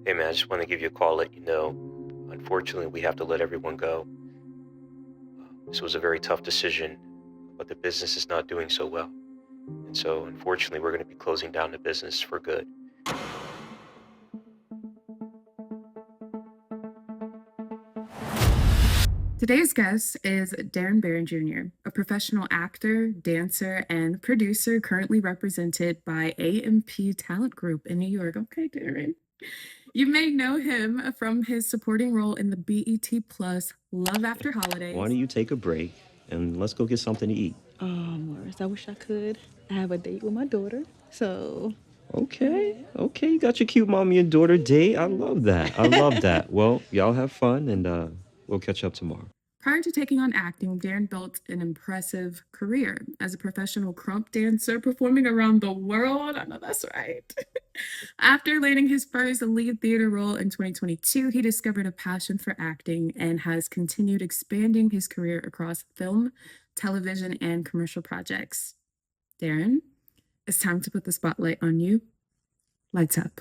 Hey man, I just want to give you a call, let you know, unfortunately, we have to let everyone go. This was a very tough decision, but the business is not doing so well. And so, unfortunately, we're going to be closing down the business for good. Today's guest is Darin Barron Jr., a professional actor, dancer, and producer currently represented by AMP Talent Group in New York. Okay, Darin. You may know him from his supporting role in the BET Plus Love After Why Holidays. don't you take a break and let's go get something to eat? Morris, I wish I could. I have a date with my daughter, so. Okay, you got your cute mommy and daughter date. I love that. I love that. Well, y'all have fun and we'll catch up tomorrow. Prior to taking on acting, Darin built an impressive career as a professional crump dancer performing around the world. I know that's right. After landing his first lead theater role in 2022, he discovered a passion for acting and has continued expanding his career across film, television, and commercial projects. Darin, it's time to put the spotlight on you. Lights up.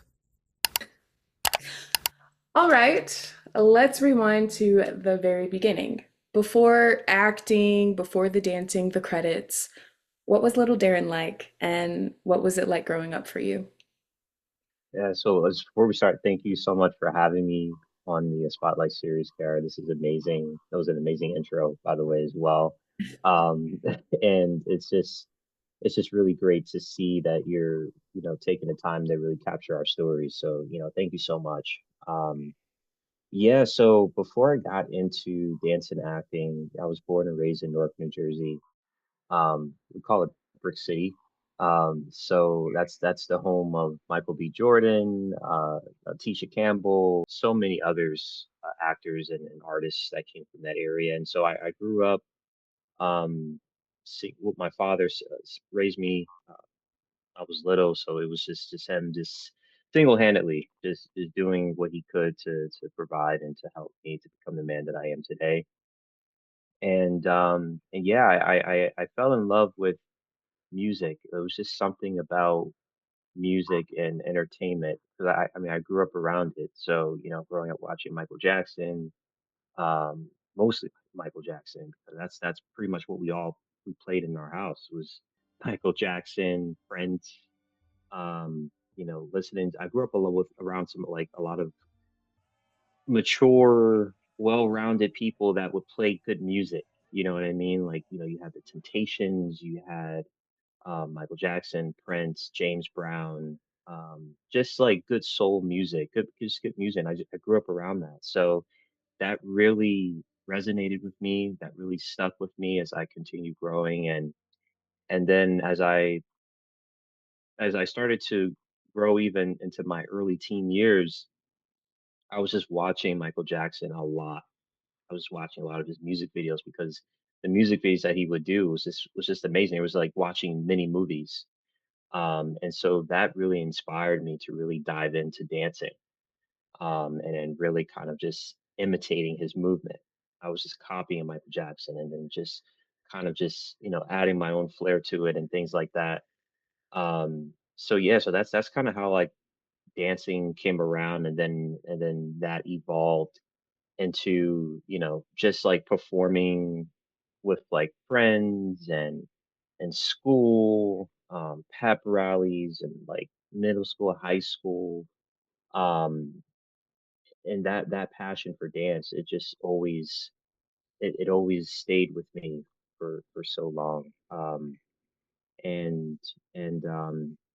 All right, let's rewind to the very beginning. Before acting, before the dancing, the credits, what was little Darin like, and what was it like growing up for you? Yeah, so before we start, thank you so much for having me on the Spotlight series, Kiara. This is amazing. That was an amazing intro, by the way, as well. Um, and it's just really great to see that you're, taking the time to really capture our stories. So, thank you so much. Yeah, so before I got into dance and acting, I was born and raised in Newark, New Jersey. We call it Brick City. So that's the home of Michael B. Jordan, Tisha Campbell, so many others, actors and artists that came from that area. And so I grew up. With my father raised me. I was little, so it was just him just single-handedly just doing what he could to provide and to help me to become the man that I am today. And yeah, I fell in love with music. It was just something about music and entertainment because I mean I grew up around it. So growing up watching Michael Jackson, mostly Michael Jackson because that's pretty much what we played in our house was Michael Jackson, Prince. Listening. I grew up a lot with around some like a lot of mature, well-rounded people that would play good music. You know what I mean? Like you had the Temptations, you had Michael Jackson, Prince, James Brown, just like good soul music, just good music. And I grew up around that, so that really resonated with me. That really stuck with me as I continued growing, and then as I started to grow even into my early teen years, I was just watching Michael Jackson a lot. I was watching a lot of his music videos because the music videos that he would do was just amazing. It was like watching mini movies. And so that really inspired me to really dive into dancing, and then really kind of just imitating his movement. I was just copying Michael Jackson and then just kind of just, adding my own flair to it and things like that. So yeah, so that's kind of how like dancing came around and then that evolved into, just like performing with like friends and school, pep rallies and like middle school, high school. Um, and that passion for dance, it always stayed with me for so long. And and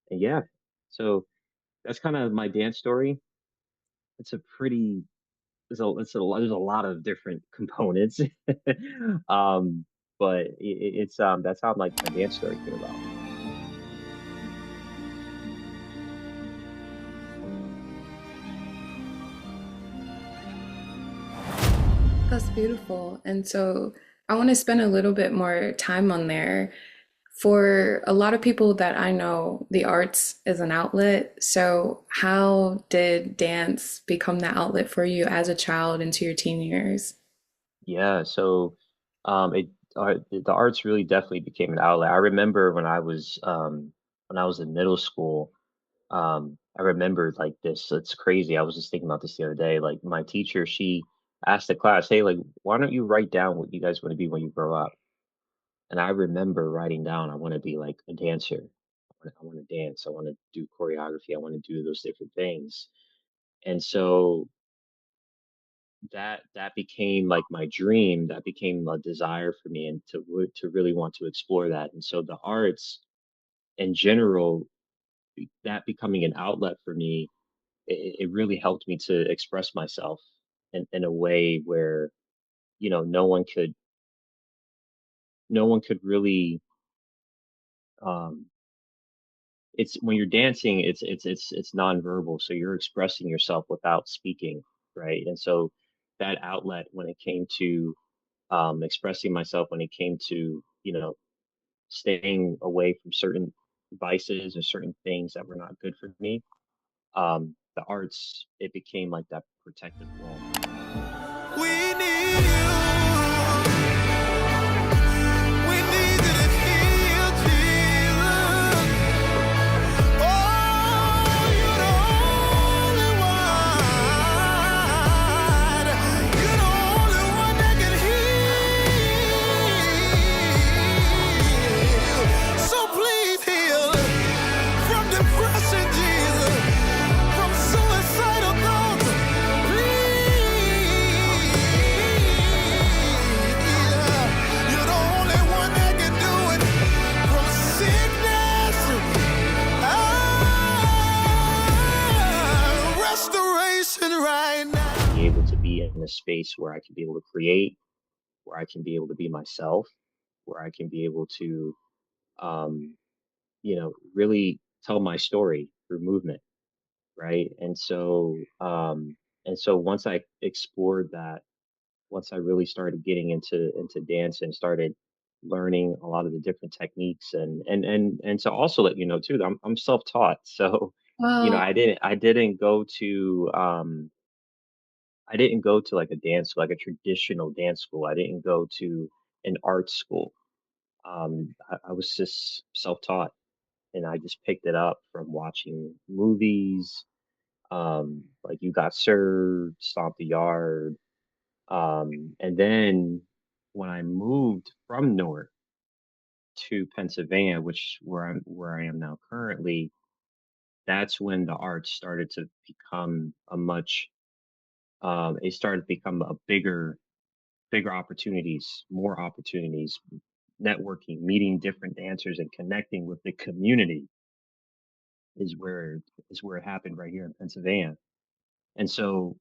and yeah, so that's kind of my dance story. It's a pretty there's a lot of different components. um, but it's that's how like my dance story came about. That's beautiful. And so I want to spend a little bit more time on there. For a lot of people that I know, the arts is an outlet. So, how did dance become the outlet for you as a child into your teen years? Yeah, so it the arts really definitely became an outlet. I remember when I was in middle school, I remembered like this. It's crazy. I was just thinking about this the other day. Like my teacher, she asked the class, "Hey, like, why don't you write down what you guys want to be when you grow up?" And I remember writing down, I want to be like a dancer. I want to dance. I want to do choreography. I want to do those different things. And so that became like my dream. That became a desire for me, and to really want to explore that. And so the arts in general, that becoming an outlet for me, it really helped me to express myself in a way where no one could, really, um it's when you're dancing, it's nonverbal, so you're expressing yourself without speaking, right? And so that outlet, when it came to expressing myself, when it came to staying away from certain vices or certain things that were not good for me, the arts, it became like that protective wall. We need you. We need you to heal, Jesus. Oh, you're the only one. You're the only one that can heal. So please heal from depression, Jesus, from suicidal thoughts. Please, you're the only one that can do it. From sickness, restoration right now. Be able to be in a space where I can be able to create, where I can be able to be myself, where I can be able to, really tell my story through movement, right? And so once I explored that, once I really started getting into dance and started learning a lot of the different techniques, and to also let you know too that I'm self-taught. So, Well, I didn't go to like a dance, like a traditional dance school. I didn't go to an art school. I was just self-taught, and I just picked it up from watching movies, like You Got Served, Stomp the Yard. And then when I moved from Newark to Pennsylvania, which where I am now currently, that's when the arts started to become a much it started to become a bigger opportunities, more opportunities, networking, meeting different dancers and connecting with the community is where it happened right here in Pennsylvania. And so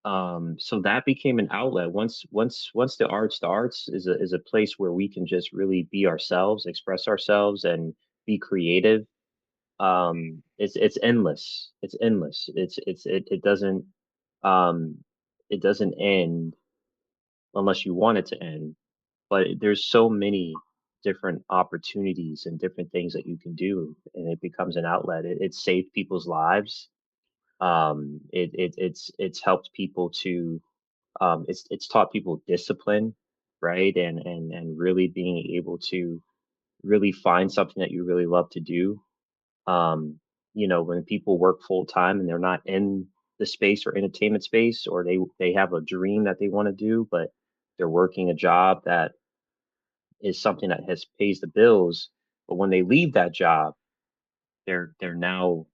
that became an outlet. Once the arts is a place where we can just really be ourselves, express ourselves, and be creative. It's endless. It's endless. Um it doesn't end unless you want it to end. But there's so many different opportunities and different things that you can do, and it becomes an outlet. It saved people's lives. It's helped people to it's taught people discipline, right? And really being able to really find something that you really love to do. Um, when people work full time and they're not in the space or entertainment space, or they have a dream that they want to do, but they're working a job that is something that has pays the bills. But when they leave that job, they're now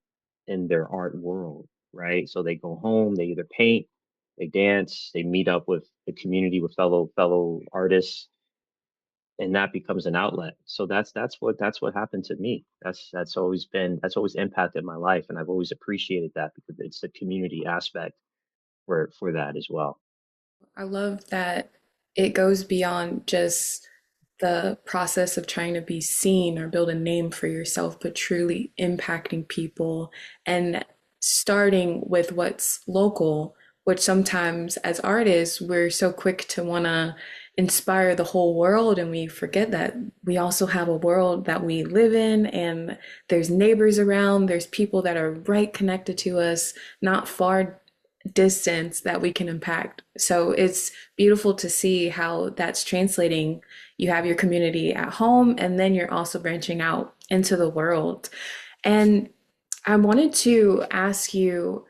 in their art world, right? So they go home, they either paint, they dance, they meet up with the community, with fellow artists, and that becomes an outlet. So that's what happened to me. That's always impacted my life, and I've always appreciated that because it's the community aspect for that as well. I love that it goes beyond just the process of trying to be seen or build a name for yourself, but truly impacting people and starting with what's local, which sometimes as artists, we're so quick to want to inspire the whole world and we forget that we also have a world that we live in and there's neighbors around, there's people that are right connected to us, not far distance that we can impact. So it's beautiful to see how that's translating. You have your community at home, and then you're also branching out into the world. And I wanted to ask you,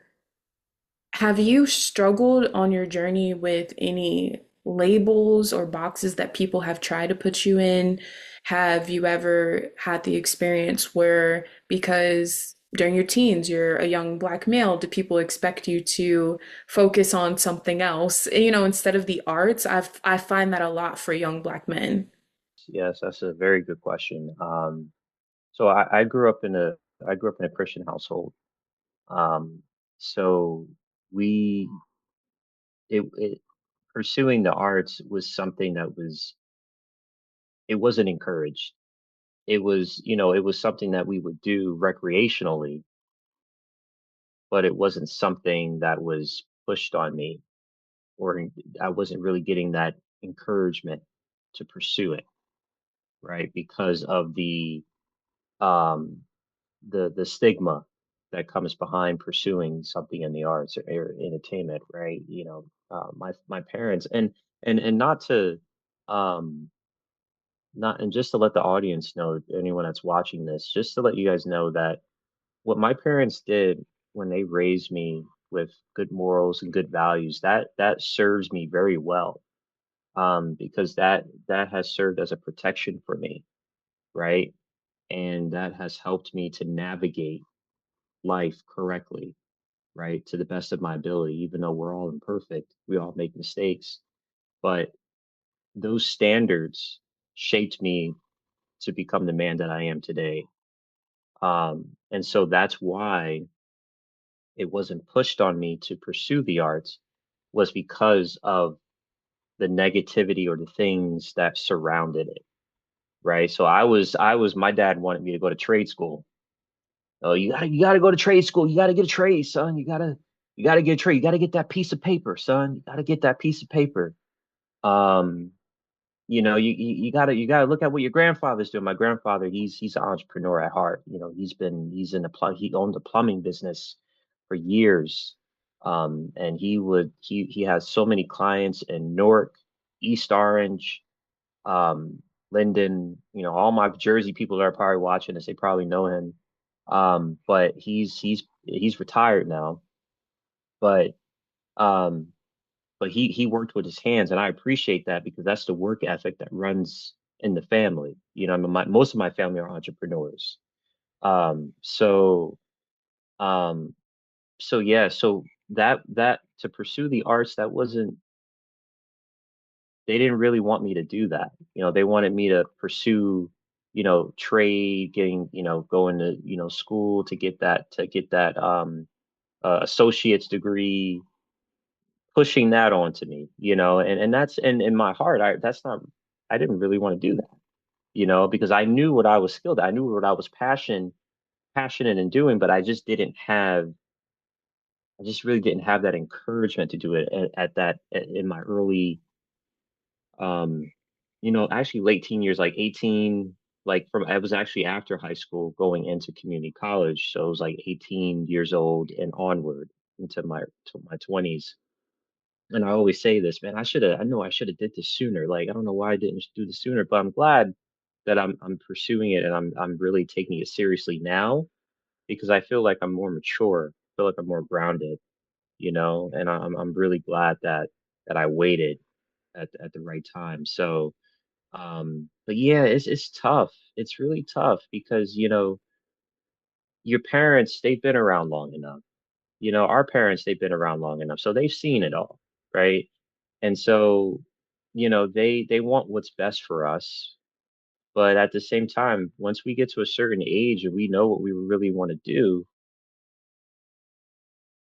have you struggled on your journey with any labels or boxes that people have tried to put you in? Have you ever had the experience where, because during your teens you're a young black male, do people expect you to focus on something else, instead of the arts? I find that a lot for young black men. Yes, that's a very good question. So I grew up in a Christian household. Um, so we it pursuing the arts was something that it wasn't encouraged. It was, it was something that we would do recreationally, but it wasn't something that was pushed on me, or I wasn't really getting that encouragement to pursue it, right? Because of um the stigma that comes behind pursuing something in the arts or entertainment, right? My parents, and not to um not and just to let the audience know, anyone that's watching this, just to let you guys know that what my parents did when they raised me with good morals and good values, that serves me very well, because that has served as a protection for me, right? And that has helped me to navigate life correctly, right? To the best of my ability, even though we're all imperfect, we all make mistakes. But those standards shaped me to become the man that I am today. And so that's why it wasn't pushed on me to pursue the arts, was because of the negativity or the things that surrounded it, right? So my dad wanted me to go to trade school. Oh, you gotta go to trade school. You gotta get a trade, son. You gotta get a trade. You gotta get that piece of paper, son. You gotta get that piece of paper. Um, you gotta look at what your grandfather's doing. My grandfather, he's an entrepreneur at heart. He owned a plumbing business for years. And he has so many clients in Newark, East Orange, Linden, all my Jersey people that are probably watching this, they probably know him. But he's retired now. But um, but he worked with his hands, and I appreciate that because that's the work ethic that runs in the family. I mean, most of my family are entrepreneurs. Um, so um, so yeah, so that to pursue the arts, that wasn't they didn't really want me to do that. They wanted me to pursue, trade, going to, school to get that associate's degree, pushing that onto me, and that's and in my heart, I didn't really want to do that, because I knew what I was skilled at. I knew what I was passionate in doing, but I just really didn't have that encouragement to do it in my early actually late teen years, like 18, like from I was actually after high school going into community college. So it was like 18 years old and onward into my 20s. And I always say this, man, I know I should have did this sooner. Like I don't know why I didn't do this sooner, but I'm glad that I'm pursuing it and I'm really taking it seriously now because I feel like I'm more mature, I feel like I'm more grounded, and I'm really glad that I waited at the right time. So but yeah, it's tough. It's really tough because, your parents, they've been around long enough. Our parents, they've been around long enough. So they've seen it all, right? And so, they want what's best for us. But at the same time, once we get to a certain age and we know what we really want to do,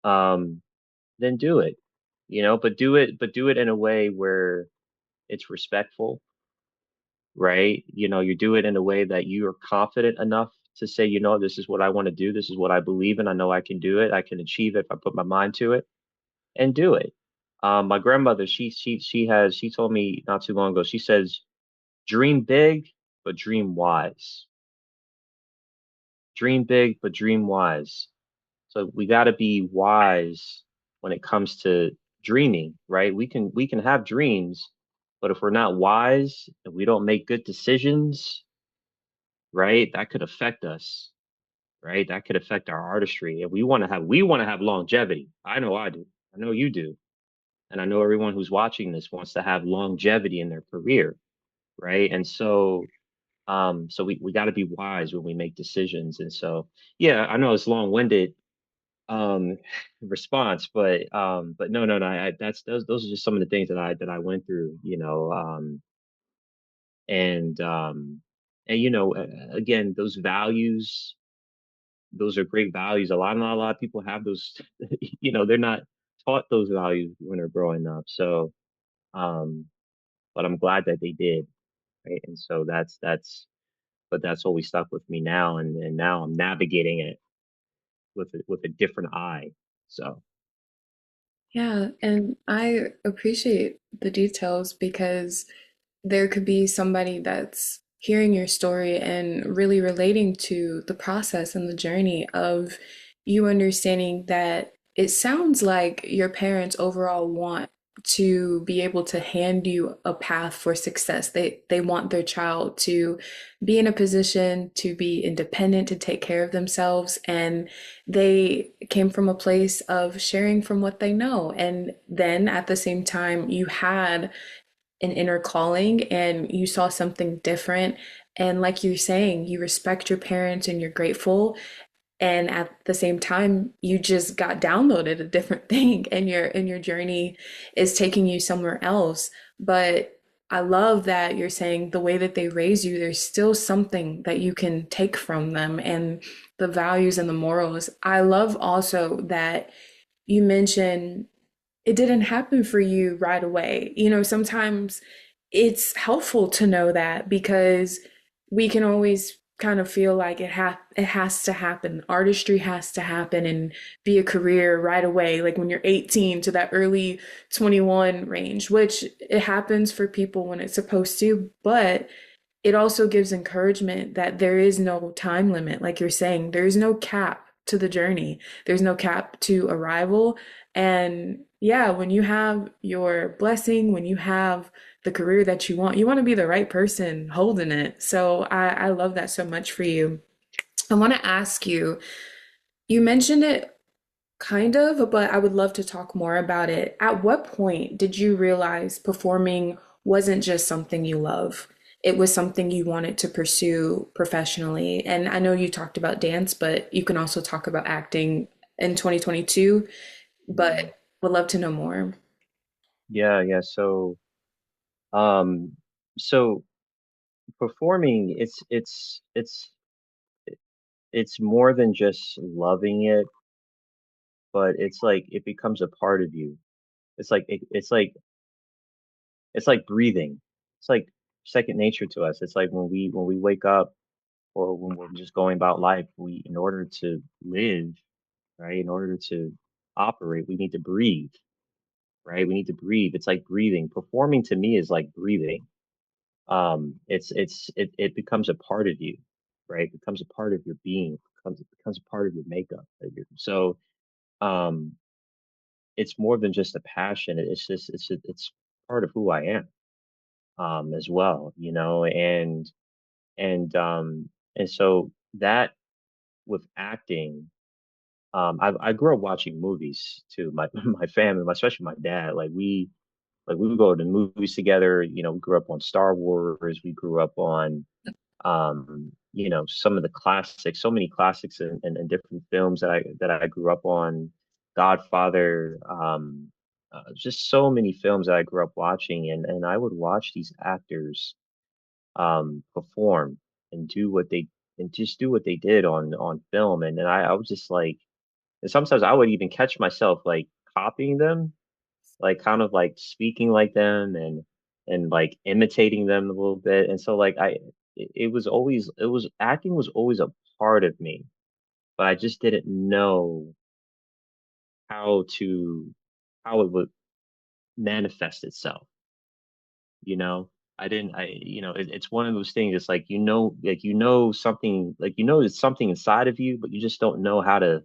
um, then do it. But do it in a way where it's respectful, right? You do it in a way that you are confident enough to say, this is what I want to do. This is what I believe in. I know I can do it. I can achieve it if I put my mind to it and do it. My grandmother, she told me not too long ago, she says, dream big, but dream wise. Dream big, but dream wise. So we got to be wise when it comes to dreaming, right? We can have dreams, but if we're not wise and we don't make good decisions, right? That could affect us, right? That could affect our artistry. And we want to have longevity. I know I do. I know you do. And I know everyone who's watching this wants to have longevity in their career, right? And so we got to be wise when we make decisions. And so yeah, I know it's long-winded um response, but no, that's those are just some of the things that I went through, and again, those values, those are great values. Not a lot of people have those. They're not taught those values when they're growing up. So, um, but I'm glad that they did, right? And so but that's always stuck with me now, and now I'm navigating it with a different eye. So, Yeah, and I appreciate the details because there could be somebody that's hearing your story and really relating to the process and the journey of you understanding that it sounds like your parents overall want to be able to hand you a path for success. They want their child to be in a position to be independent, to take care of themselves, and they came from a place of sharing from what they know. And then at the same time, you had an inner calling and you saw something different. And like you're saying, you respect your parents and you're grateful. And at the same time, you just got downloaded a different thing and your journey is taking you somewhere else. But I love that you're saying the way that they raise you, there's still something that you can take from them and the values and the morals. I love also that you mentioned it didn't happen for you right away. You know, sometimes it's helpful to know that because we can always kind of feel like it has to happen. Artistry has to happen and be a career right away, like when you're 18 to that early 21 range, which it happens for people when it's supposed to, but it also gives encouragement that there is no time limit. Like you're saying, there's no cap to the journey, there's no cap to arrival. And yeah, when you have your blessing, when you have the career that you want to be the right person holding it. So I love that so much for you. I want to ask you, you mentioned it kind of, but I would love to talk more about it. At what point did you realize performing wasn't just something you love? It was something you wanted to pursue professionally. And I know you talked about dance, but you can also talk about acting in 2022, mhm. but would love to know more. Yeah. Um, so performing, it's more than just loving it, but it's like it becomes a part of you. It's like breathing. It's like second nature to us. It's like when we wake up or when we're just going about life, we in order to live, right? In order to operate, we need to breathe, right? We need to breathe. It's like breathing. Performing to me is like breathing. It becomes a part of you, right? It becomes a part of your being. It becomes a part of your makeup. So um it's more than just a passion. It's part of who I am as well, and so that with acting, I grew up watching movies too. My my family, especially my dad, like we would go to the movies together. We grew up on Star Wars. We grew up on some of the classics, so many classics and different films that I grew up on. Godfather, just so many films that I grew up watching, and I would watch these actors perform and just do what they did on film, and then I was just like, and sometimes I would even catch myself like copying them, like kind of like speaking like them and like imitating them a little bit. And so like it was acting was always a part of me, but I just didn't know how to how it would manifest itself, you know. I didn't I you know it's one of those things. It's like something, like it's something inside of you, but you just don't know how to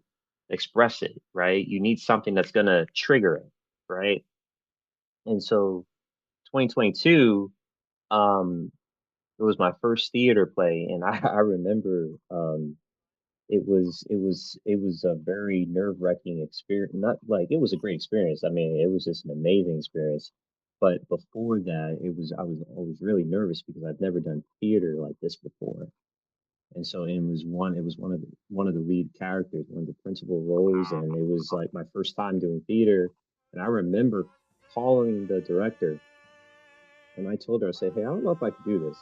express it, right? You need something that's gonna trigger it, right? And so 2022, um, it was my first theater play, and I remember it was a very nerve-wracking experience. Not like it was a great experience. I mean, it was just an amazing experience. But before that, I was really nervous because I've never done theater like this before. And so it was one of the lead characters, one of the principal roles, and it was like my first time doing theater. And I remember calling the director and I told her, I said, "Hey, I don't know if I can do this."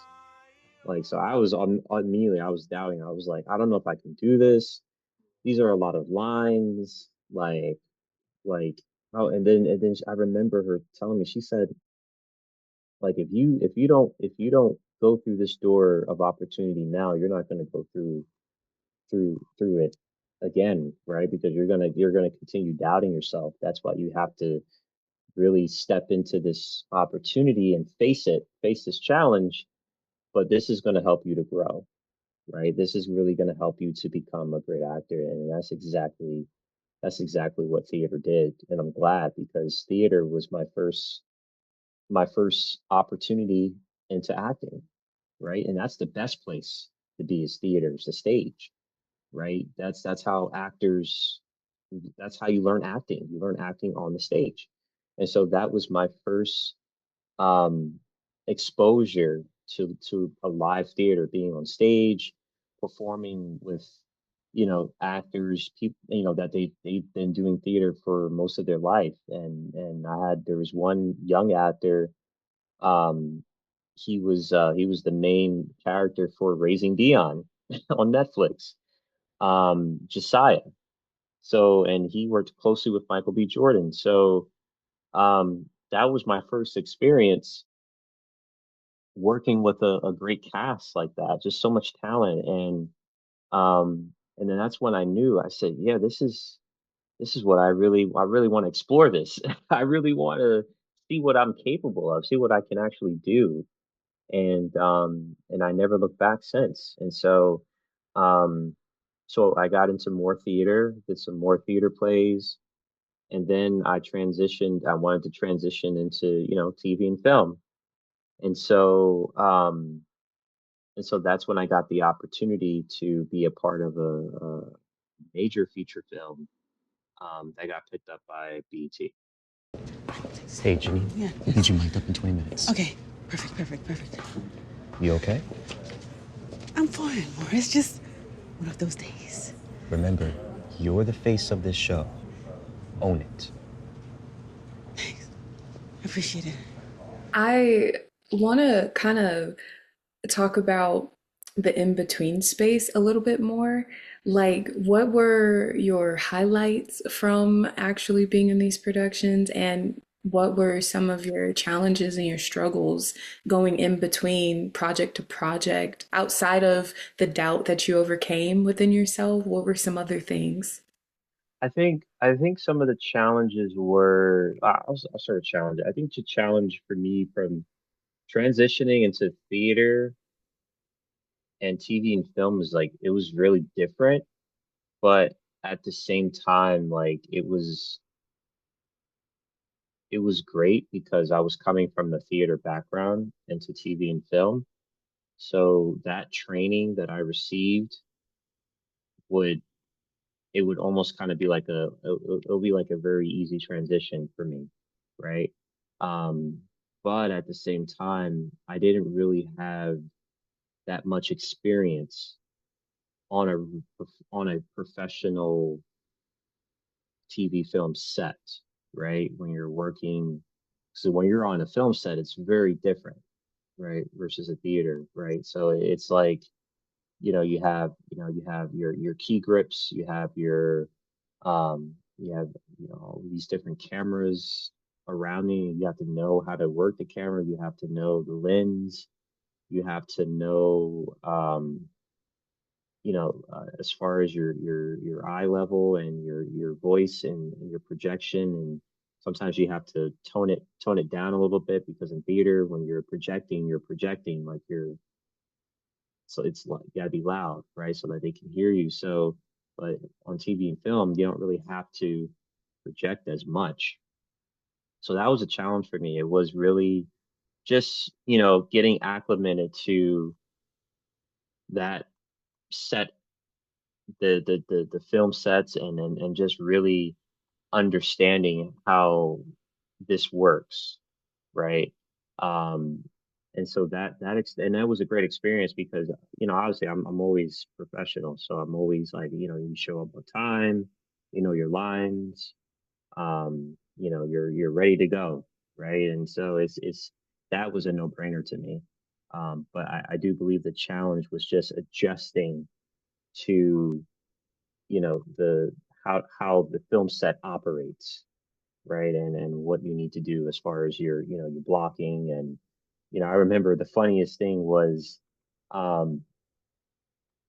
Like, so I was on immediately, I was doubting. I was like, "I don't know if I can do this. These are a lot of lines." Like, oh, and then I remember her telling me, she said, like, if you don't go through this door of opportunity now, you're not going to go through it again, right? Because you're gonna continue doubting yourself. That's why you have to really step into this opportunity and face this challenge. But this is going to help you to grow, right? This is really going to help you to become a great actor, and that's exactly what theater did. And I'm glad because theater was my first opportunity into acting, right? And that's the best place to be, is theater, is the stage, right? That's how actors, that's how you learn acting. You learn acting on the stage. And so that was my first um exposure to a live theater, being on stage, performing with, actors, people, that they've been doing theater for most of their life. And there was one young actor, um he was the main character for Raising Dion on Netflix, Josiah. So, and he worked closely with Michael B. Jordan. So, that was my first experience working with a great cast like that, just so much talent. And then that's when I knew, I said, yeah, this is what I really want to explore this. I really want to see what I'm capable of, see what I can actually do. And I never looked back since. And um so I got into more theater, did some more theater plays, and then I wanted to transition into, TV and film. And so that's when I got the opportunity to be a part of a major feature film, that got picked up by BET. Hey, Jimmy. Yeah. We'll get you mic'd up in 20 minutes. Okay. Perfect. You okay? I'm fine, more. It's just one of those days. Remember, you're the face of this show. Own it. Thanks. I appreciate it. I want to kind of talk about the in between space a little bit more. Like, what were your highlights from actually being in these productions, and what were some of your challenges and your struggles going in between project to project? Outside of the doubt that you overcame within yourself, what were some other things? I think some of the challenges were, I'll start a challenge. I think the challenge for me from transitioning into theater and TV and film was like, it was really different, but at the same time, like, it was great because I was coming from the theater background into TV and film. So that training that I received would it would almost kind of be like it'll be like a very easy transition for me, right? Um, but at the same time, I didn't really have that much experience on a professional TV film set, right? When you're working, so when you're on a film set, it's very different, right? Versus a theater, right? So it's like, you have your key grips, you have all these different cameras around you. You have to know how to work the camera, you have to know the lens, you have to know, as far as your eye level and your voice and your projection. And sometimes you have to tone it down a little bit, because in theater, when you're projecting like you're so it's like you gotta be loud, right? So that they can hear you. So, but on TV and film, you don't really have to project as much. So that was a challenge for me. It was really just, getting acclimated to that set the film sets and just really understanding how this works, right? Um, and so and that was a great experience because obviously I'm always professional, so I'm always like you show up on time, you know your lines, you're ready to go, right? And so it's that was a no brainer to me. But I do believe the challenge was just adjusting to the how the film set operates, right? And what you need to do as far as your blocking. And I remember the funniest thing was um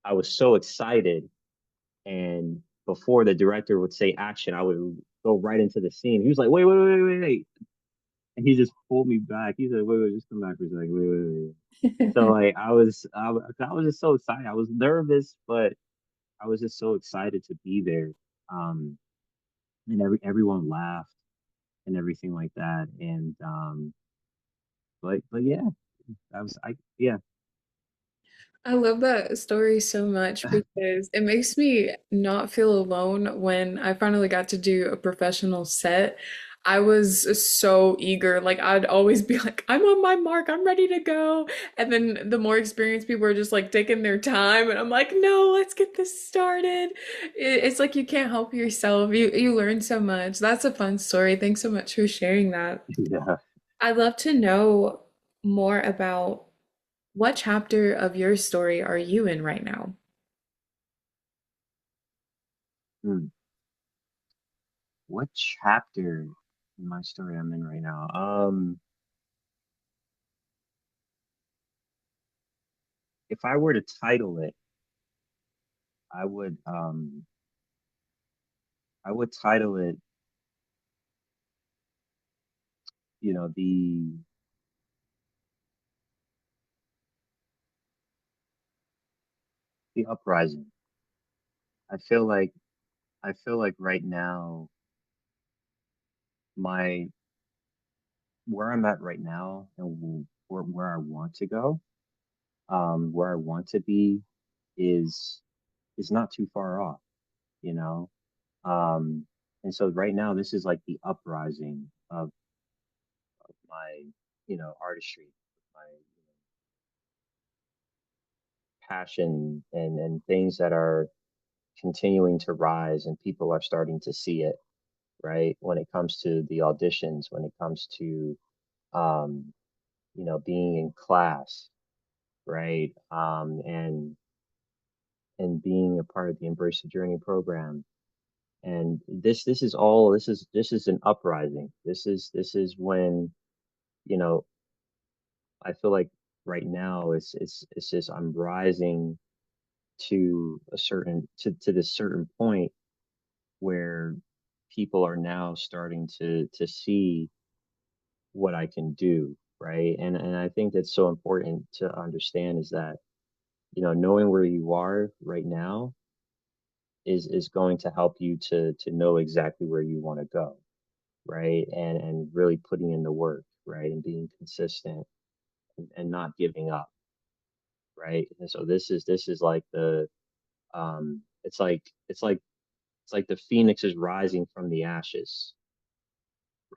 I was so excited, and before the director would say action, I would go right into the scene. He was like, wait, and he just pulled me back. He said, wait, just come back for a second. Wait. So like I was just so excited. I was nervous, but I was just so excited to be there. Um, and everyone laughed and everything like that. And but yeah, that was I yeah. I love that story so much because it makes me not feel alone when I finally got to do a professional set. I was so eager. Like, I'd always be like, I'm on my mark, I'm ready to go. And then the more experienced people are just like taking their time, and I'm like, no, let's get this started. It's like you can't help yourself. You learn so much. That's a fun story. Thanks so much for sharing that. Yeah. I'd love to know more about what chapter of your story are you in right now? Hmm. What chapter in my story I'm in right now? If I were to title it, I would um I would title it, the uprising. I feel like right now my where I'm at right now and where I want to go, where I want to be is not too far off, you know. Um, and so right now this is like the uprising of my, artistry, my passion and things that are continuing to rise and people are starting to see it, right? When it comes to the auditions, when it comes to um, being in class, right? And being a part of the Embrace the Journey program. And this is an uprising. This is when, you know, I feel like right now it's just I'm rising to this certain point where people are now starting to see what I can do, right? And I think that's so important to understand is that, knowing where you are right now is going to help you to know exactly where you want to go, right? And really putting in the work, right? And being consistent and not giving up, right? And so this is like the it's like the phoenix is rising from the ashes,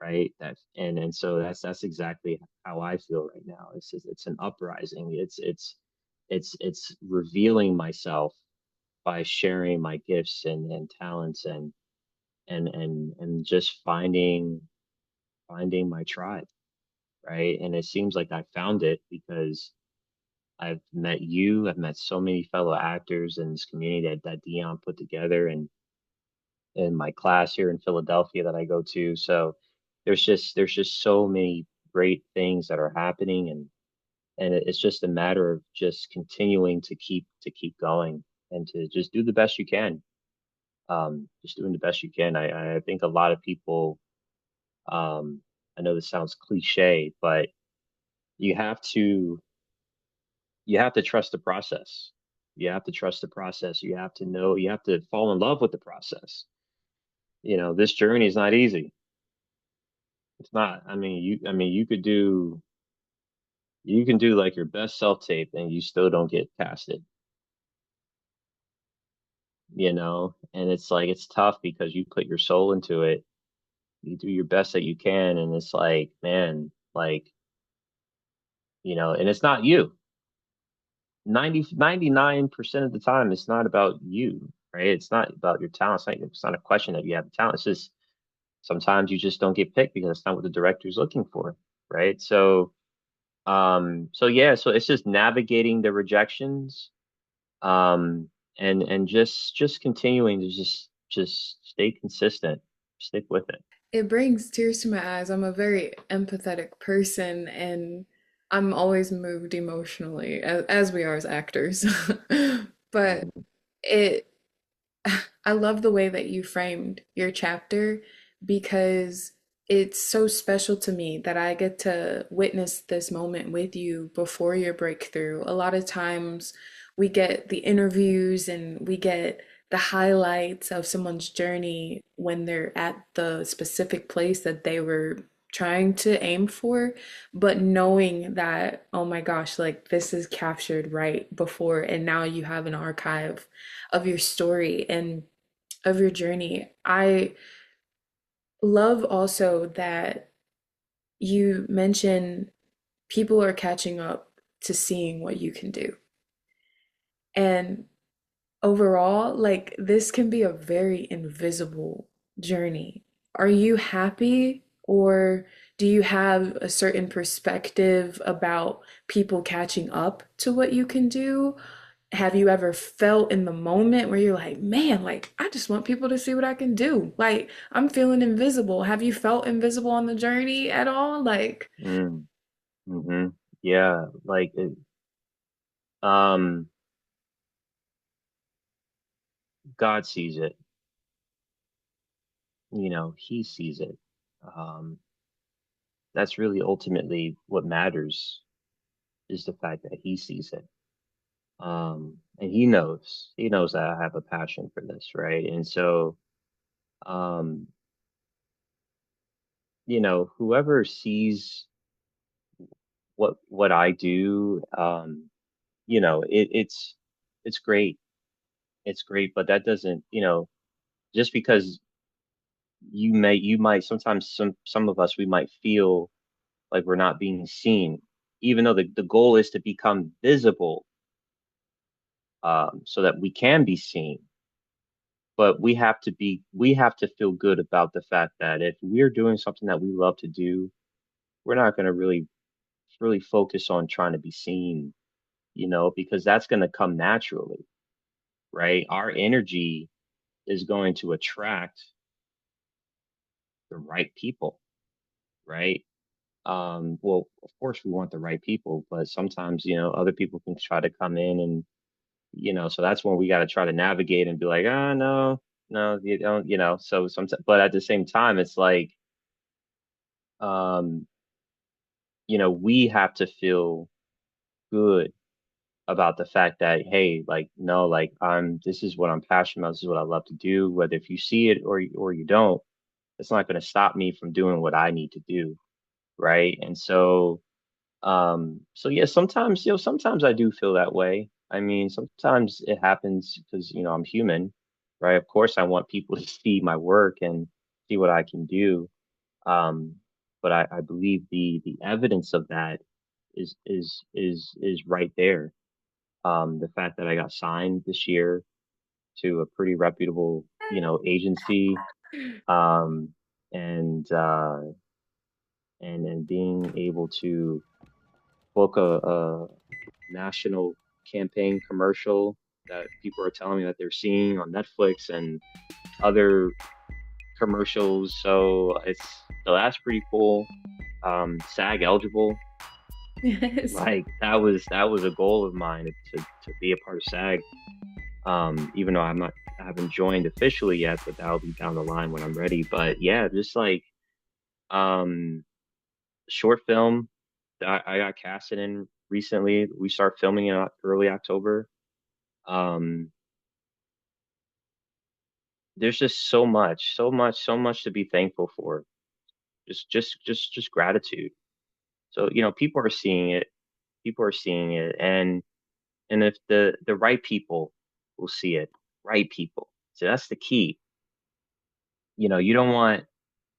right? And so that's exactly how I feel right now. It's an uprising. It's revealing myself by sharing my gifts and talents and just finding my tribe, right? And it seems like I found it because I've met you, I've met so many fellow actors in this community that Deion put together, and in my class here in Philadelphia that I go to. So there's just so many great things that are happening, and it's just a matter of just continuing to keep going and to just do the best you can. Just doing the best you can. I think a lot of people, um, I know this sounds cliche, but you have to you have to trust the process. You have to trust the process. You have to know, you have to fall in love with the process. This journey is not easy. It's not. I mean, you can do like your best self tape and you still don't get casted. and it's like it's tough because you put your soul into it. You do your best that you can, and it's like, man, like, and it's not you. 99% of the time, it's not about you, right? It's not about your talent. It's not a question that you have the talent. It's just sometimes you just don't get picked because it's not what the director's looking for, right? So yeah, so it's just navigating the rejections, um, and just continuing to just stay consistent, stick with it. It brings tears to my eyes. I'm a very empathetic person and I'm always moved emotionally, as we are as actors. But Mm, it I love the way that you framed your chapter because it's so special to me that I get to witness this moment with you before your breakthrough. A lot of times we get the interviews and we get the highlights of someone's journey when they're at the specific place that they were trying to aim for, but knowing that, oh my gosh, like this is captured right before, and now you have an archive of your story and of your journey. I love also that you mention people are catching up to seeing what you can do. And overall, like this can be a very invisible journey. Are you happy or do you have a certain perspective about people catching up to what you can do? Have you ever felt in the moment where you're like, man, like I just want people to see what I can do? Like I'm feeling invisible. Have you felt invisible on the journey at all? Like, mm, hmm Yeah, um, God sees it. He sees it. Um, that's really ultimately what matters is the fact that he sees it. And he knows that I have a passion for this, right? And so, um, whoever sees what I do, it's great. It's great, but that doesn't, just because you might sometimes some of us we might feel like we're not being seen, even though the goal is to become visible, so that we can be seen. But we have to feel good about the fact that if we're doing something that we love to do, we're not going to really focus on trying to be seen, because that's going to come naturally, right? Our energy is going to attract the right people, right? Well, of course we want the right people, but sometimes, other people can try to come in and, so that's when we got to try to navigate and be like, ah, no, no, you don't, so sometimes, but at the same time, it's like, um, we have to feel good about the fact that, hey, like, no, like this is what I'm passionate about. This is what I love to do. Whether if you see it or you don't, it's not going to stop me from doing what I need to do. Right. And so yeah, sometimes I do feel that way. I mean, sometimes it happens because, I'm human, right? Of course, I want people to see my work and see what I can do. Um, but I believe the evidence of that is right there. The fact that I got signed this year to a pretty reputable, agency, um, and and being able to book a national campaign commercial that people are telling me that they're seeing on Netflix and other commercials. So that's pretty cool. SAG eligible. yes. Like that was a goal of mine to be a part of SAG. Even though I haven't joined officially yet, but that'll be down the line when I'm ready. But yeah, just like um short film that I got casted in recently. We start filming in early October. Um, there's just so much to be thankful for. Just gratitude. So, people are seeing it. People are seeing it, and if the right people will see it, right people. So that's the key. You don't want,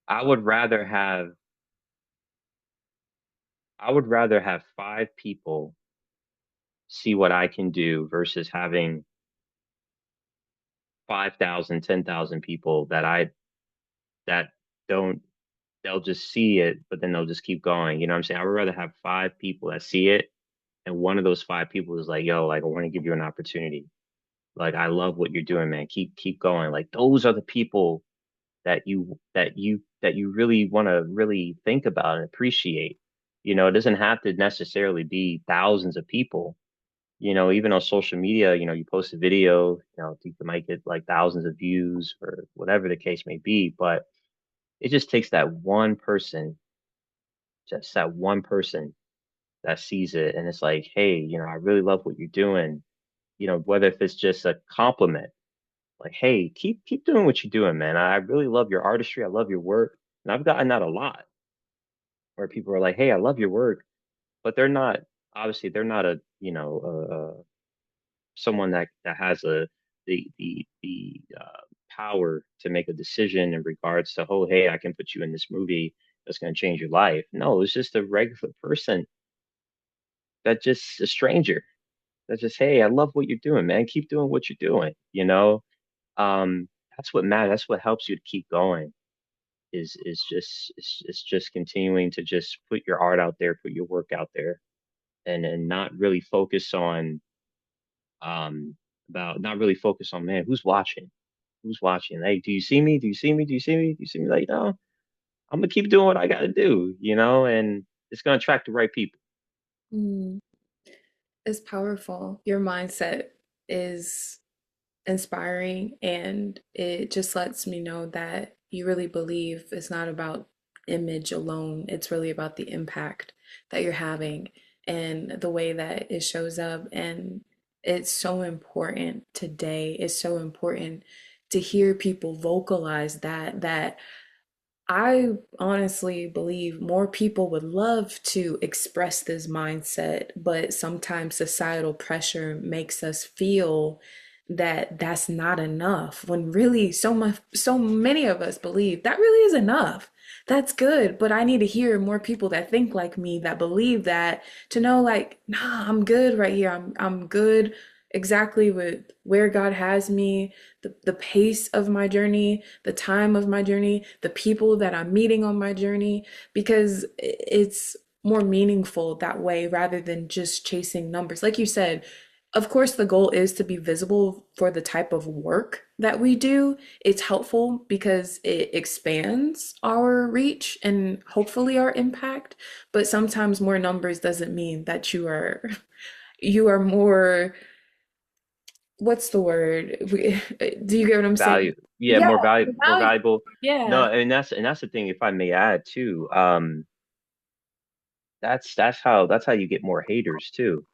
I would rather have, I would rather have 5 people see what I can do versus having 5,000, 10,000 people that don't, they'll just see it, but then they'll just keep going. You know what I'm saying? I would rather have 5 people that see it, and one of those 5 people is like, yo, like, I want to give you an opportunity. Like, I love what you're doing, man. Keep going. Like, those are the people that you really want to really think about and appreciate. It doesn't have to necessarily be thousands of people. Even on social media, you post a video, you might get like thousands of views or whatever the case may be, but it just takes that one person, just that one person that sees it and it's like, hey, I really love what you're doing. Whether if it's just a compliment, like, hey, keep doing what you're doing, man. I really love your artistry. I love your work. And I've gotten that a lot where people are like, hey, I love your work, but they're not, obviously they're not a, someone that has the power to make a decision in regards to, oh, hey, I can put you in this movie that's going to change your life. No, it's just a regular person that just a stranger that just, hey, I love what you're doing, man. Keep doing what you're doing. That's what matters. That's what helps you to keep going. Is just continuing to just put your art out there, put your work out there, and not really focus on about not really focus on, man, who's watching, hey, do you see me, do you see me, do you see me, do you see me, like, no, I'm gonna keep doing what I gotta do, and it's gonna attract the right people. Mm, it's powerful. Your mindset is inspiring, and it just lets me know that you really believe it's not about image alone. It's really about the impact that you're having and the way that it shows up. And it's so important today. It's so important to hear people vocalize that I honestly believe more people would love to express this mindset, but sometimes societal pressure makes us feel that that's not enough when really so many of us believe that really is enough. That's good, but I need to hear more people that think like me, that believe that, to know like, nah, I'm good right here. I'm good exactly with where God has me, the pace of my journey, the time of my journey, the people that I'm meeting on my journey, because it's more meaningful that way rather than just chasing numbers. Like you said, of course, the goal is to be visible for the type of work that we do. It's helpful because it expands our reach and hopefully our impact. But sometimes more numbers doesn't mean that you are more, what's the word? Do you get what I'm saying? Value, yeah, Yeah, more value. valuable. No, Yeah. and that's the thing, if I may add too. That's how you get more haters too.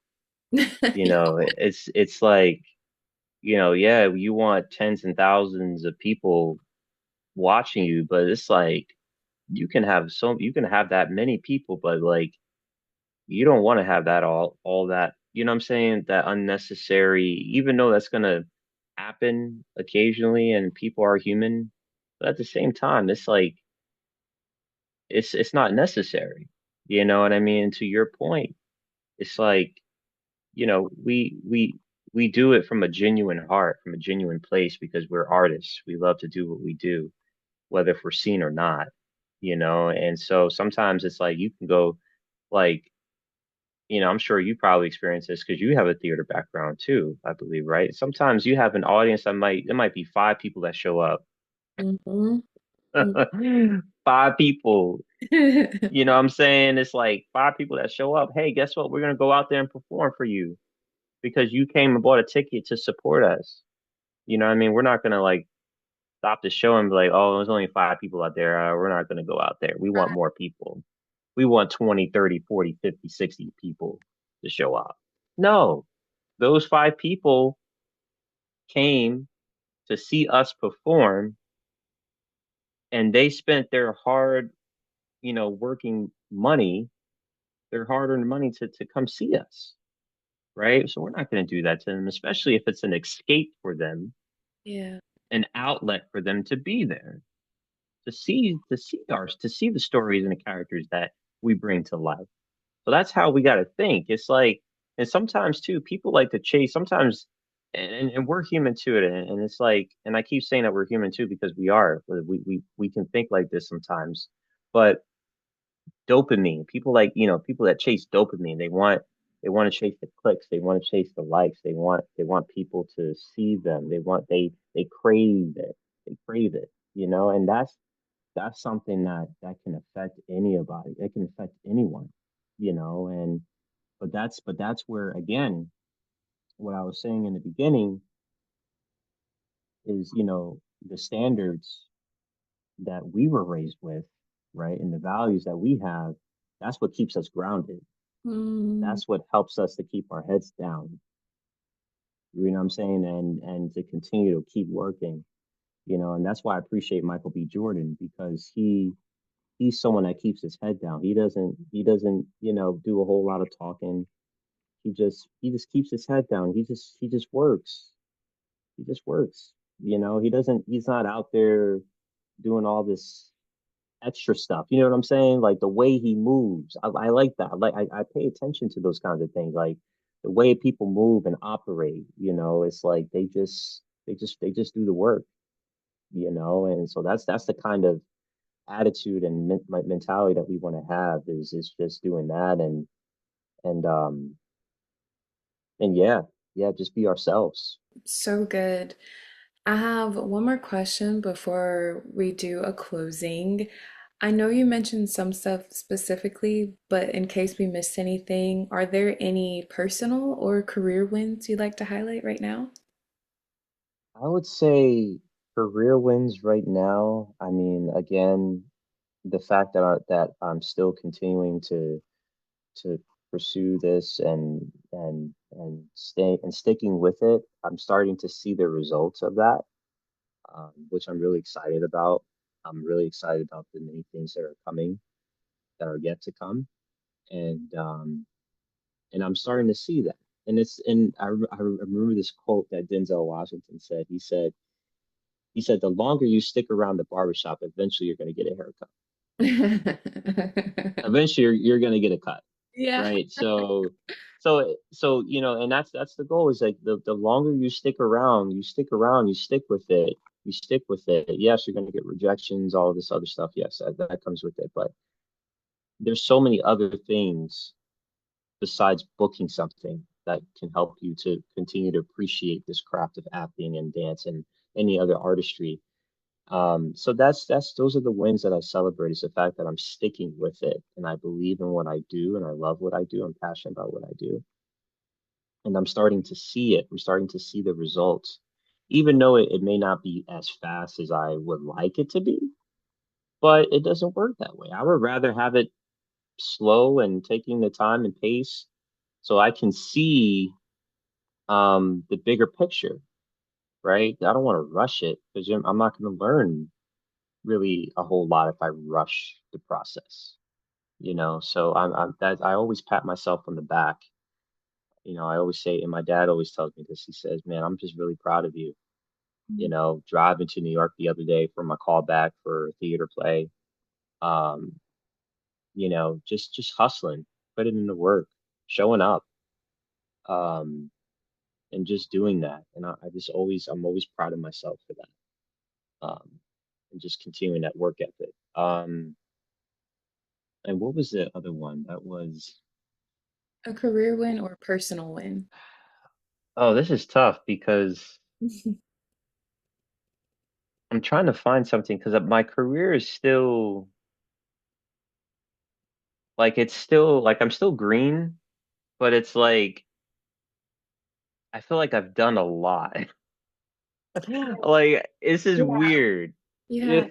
It's like, yeah, you want tens and thousands of people watching you, but it's like you can have that many people, but like you don't want to have that all that, what I'm saying, that unnecessary, even though that's gonna happen occasionally and people are human, but at the same time, it's like it's not necessary. You know what I mean? To your point, it's like, we do it from a genuine heart, from a genuine place because we're artists. We love to do what we do, whether if we're seen or not. And so sometimes it's like you can go like, I'm sure you probably experience this because you have a theater background too, I believe, right? Sometimes you have an audience there might be 5 people that show up. Mhm. 5 people, what I'm saying? It's like 5 people that show up. Hey, guess what? We're gonna go out there and perform for you because you came and bought a ticket to support us. You know what I mean? We're not gonna like stop the show and be like, oh, there's only 5 people out there. We're not gonna go out there. We want more people. We want 20, 30, 40, 50, 60 people to show up. No, those 5 people came to see us perform and they spent their hard, working money, their hard-earned money to come see us. Right? So we're not going to do that to them, especially if it's an escape for them. Yeah. an outlet for them to be there, to see the stories and the characters that we bring to life. So that's how we got to think. It's like, and sometimes too, people like to chase. Sometimes, and we're human too. And it's like, and I keep saying that we're human too because we are. We can think like this sometimes, but dopamine. People like, people that chase dopamine. They want to chase the clicks. They want to chase the likes. They want people to see them. They crave it. They crave it. And that's something that can affect anybody. It can affect anyone. And but that's where, again, what I was saying in the beginning is, the standards that we were raised with, right? And the values that we have, that's what keeps us grounded. Mm, That's what helps us to keep our heads down. You know what I'm saying? And to continue to keep working, and that's why I appreciate Michael B. Jordan, because he's someone that keeps his head down. He doesn't, do a whole lot of talking. He just keeps his head down. He just works. He just works. He's not out there doing all this extra stuff. You know what I'm saying? Like the way he moves. I like that. I pay attention to those kinds of things. Like the way people move and operate, it's like they just do the work, and so that's the kind of attitude and mentality that we want to have, is just doing that, and and yeah, just be ourselves. so good. I have one more question before we do a closing. I know you mentioned some stuff specifically, but in case we missed anything, are there any personal or career wins you'd like to highlight right now? I would say career wins right now. I mean, again, the fact that I'm still continuing to pursue this and sticking with it. I'm starting to see the results of that, which I'm really excited about. I'm really excited about the many things that are coming, that are yet to come, and I'm starting to see that. And I remember this quote that Denzel Washington said. He said, the longer you stick around the barbershop, eventually you're going to get a haircut. Eventually you're going to get a cut, Yeah. right? So and that's the goal, is like the longer you stick around, you stick with it, yes, you're going to get rejections, all of this other stuff, yes, that comes with it, but there's so many other things besides booking something that can help you to continue to appreciate this craft of acting and dance and any other artistry. So that's those are the wins that I celebrate, is the fact that I'm sticking with it and I believe in what I do and I love what I do. I'm passionate about what I do. And I'm starting to see it. I'm starting to see the results. Even though it may not be as fast as I would like it to be, but it doesn't work that way. I would rather have it slow and taking the time and pace so I can see the bigger picture, right? I don't want to rush it because I'm not going to learn really a whole lot if I rush the process, So I'm that I always pat myself on the back. I always say, and my dad always tells me this. He says, "Man, I'm just really proud of you." Driving to New York the other day for my callback for a theater play. Um, just hustling, putting in the work, showing up, um, and just doing that. And I'm always proud of myself for that. And just continuing that work ethic. And what was the other one? That was, A career win or personal win? oh, this is tough because I'm trying to find something, because my career is still like, it's still like I'm still green, but it's like I feel like I've done a lot. Like, this is Yeah. weird. Yeah.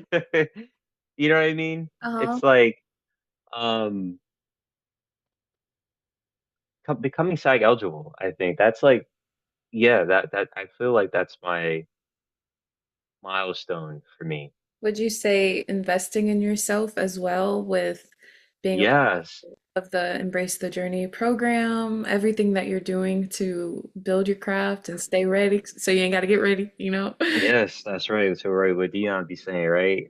You know what I mean? Uh-huh. It's like um becoming SAG eligible. I think that's like, yeah, that I feel like that's my milestone for me. Would you say investing in yourself as well with being a part Yes. of the Embrace the Journey program, everything that you're doing to build your craft and stay ready so you ain't got to get ready, you know? Yes, that's right. So right, what Dion be saying, right?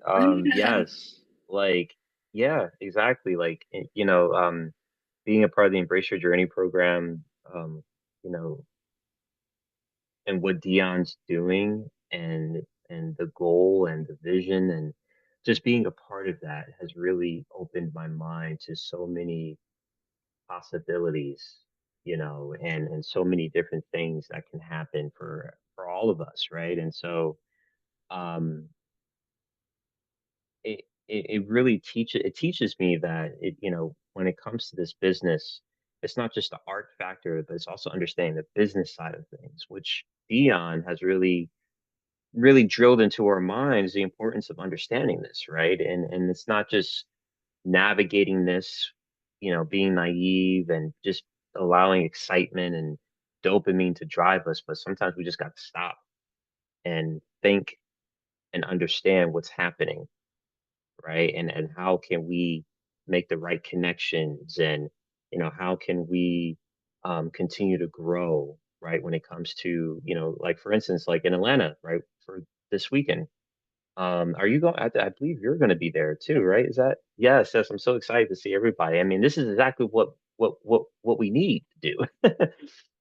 Yes, like, yeah, exactly. Like, being a part of the Embrace Your Journey program, you know, and what Dion's doing, and the goal and the vision, and just being a part of that has really opened my mind to so many possibilities, and so many different things that can happen for all of us, right? And so, um it really teaches me that, when it comes to this business, it's not just the art factor, but it's also understanding the business side of things, which Dion has really drilled into our minds the importance of understanding this, right? And it's not just navigating this, being naive and just allowing excitement and dopamine to drive us, but sometimes we just got to stop and think and understand what's happening, right? And how can we make the right connections, and how can we continue to grow, right? When it comes to, like, for instance, like in Atlanta, right, for this weekend. Are you going? I believe you're going to be there too, right? Is that? Yes, yes. I'm so excited to see everybody. I mean, this is exactly what we need to do.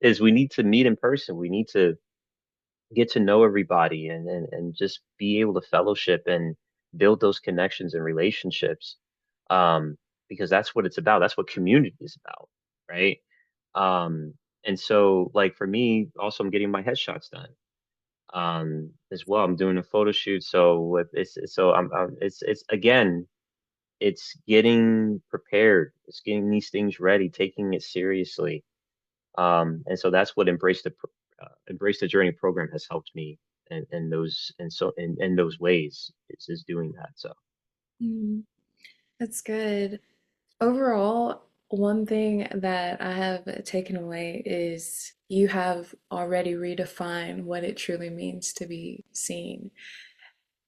Is we need to meet in person. We need to get to know everybody, and just be able to fellowship and build those connections and relationships, um because that's what it's about. That's what community is about, right? um and so, like, for me also, I'm getting my headshots done, as well. I'm doing a photo shoot, so it's again, it's getting prepared, it's getting these things ready, taking it seriously. And so that's what Embrace the Journey program has helped me, and those and so in those ways, is doing that. So Mm, that's good. Overall, one thing that I have taken away is you have already redefined what it truly means to be seen.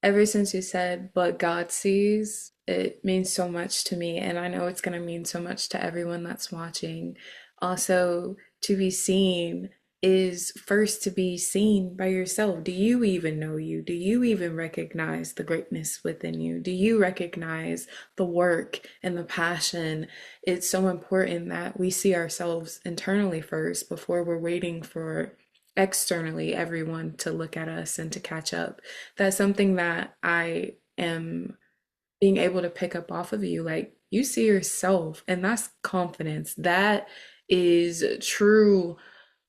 Ever since you said, but God sees, it means so much to me. And I know it's going to mean so much to everyone that's watching. Also, to be seen is first to be seen by yourself. Do you even know you? Do you even recognize the greatness within you? Do you recognize the work and the passion? It's so important that we see ourselves internally first before we're waiting for externally everyone to look at us and to catch up. That's something that I am being able to pick up off of you. Like, you see yourself, and that's confidence. That is true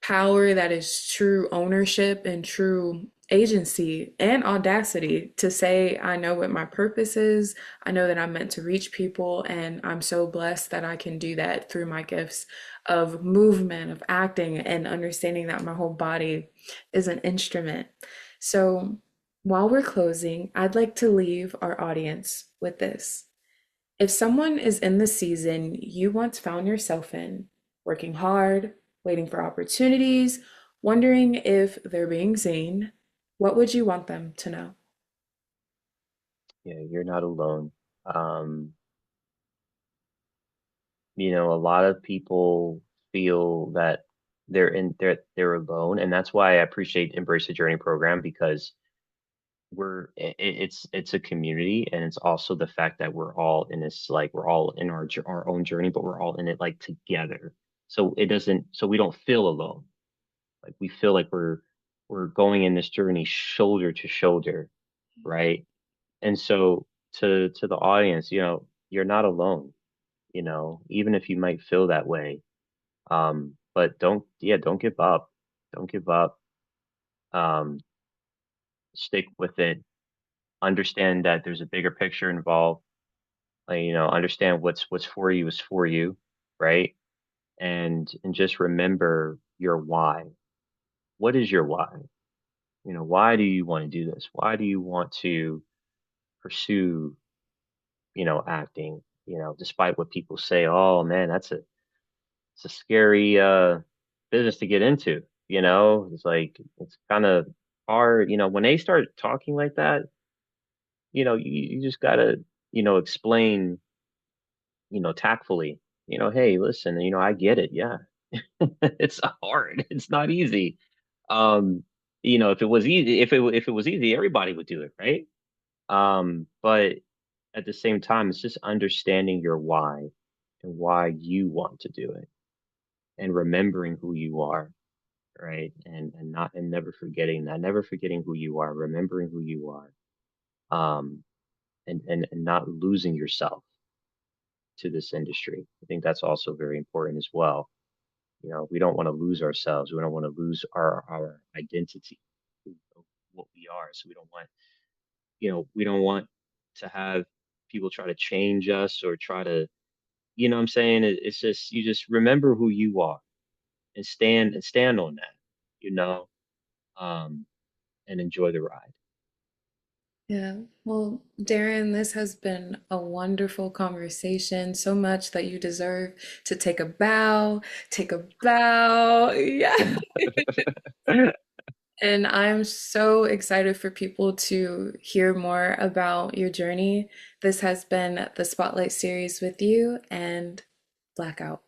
power, that is true ownership and true agency and audacity to say, I know what my purpose is. I know that I'm meant to reach people, and I'm so blessed that I can do that through my gifts of movement, of acting, and understanding that my whole body is an instrument. So, while we're closing, I'd like to leave our audience with this. If someone is in the season you once found yourself in, working hard, waiting for opportunities, wondering if they're being seen, what would you want them to know? yeah, you're not alone. um a lot of people feel that they're alone, and that's why I appreciate Embrace the Journey program, because it's a community, and it's also the fact that we're all in this, like, we're all in our own journey, but we're all in it, like, together. So it doesn't so we don't feel alone. Like, we feel like we're going in this journey shoulder to shoulder, right? And so, to the audience, you're not alone, even if you might feel that way. But don't give up. Don't give up. Um, Stick with it. Understand that there's a bigger picture involved. Like, understand what's for you is for you, right? And just remember your why. What is your why? Why do you want to do this? Why do you want to pursue, acting, despite what people say? Oh man, it's a scary business to get into. It's like, it's kind of hard. When they start talking like that, you just gotta, explain tactfully, hey, listen, I get it. Yeah. It's hard. It's not easy. Um, if it was easy, if it was easy, everybody would do it, right? But at the same time, it's just understanding your why and why you want to do it and remembering who you are, right? And never forgetting that, never forgetting who you are, remembering who you are, um, and not losing yourself to this industry. I think that's also very important as well. We don't want to lose ourselves. We don't want to lose our identity of what we are. So we don't want to have people try to change us or try to, what I'm saying? It's just you just remember who you are and stand on that, you know, um, and enjoy the ride. Yeah. Well, Darin, this has been a wonderful conversation. So much that you deserve to take a bow, take a bow. Yeah. And I'm so excited for people to hear more about your journey. This has been the Spotlight series with you and Blackout.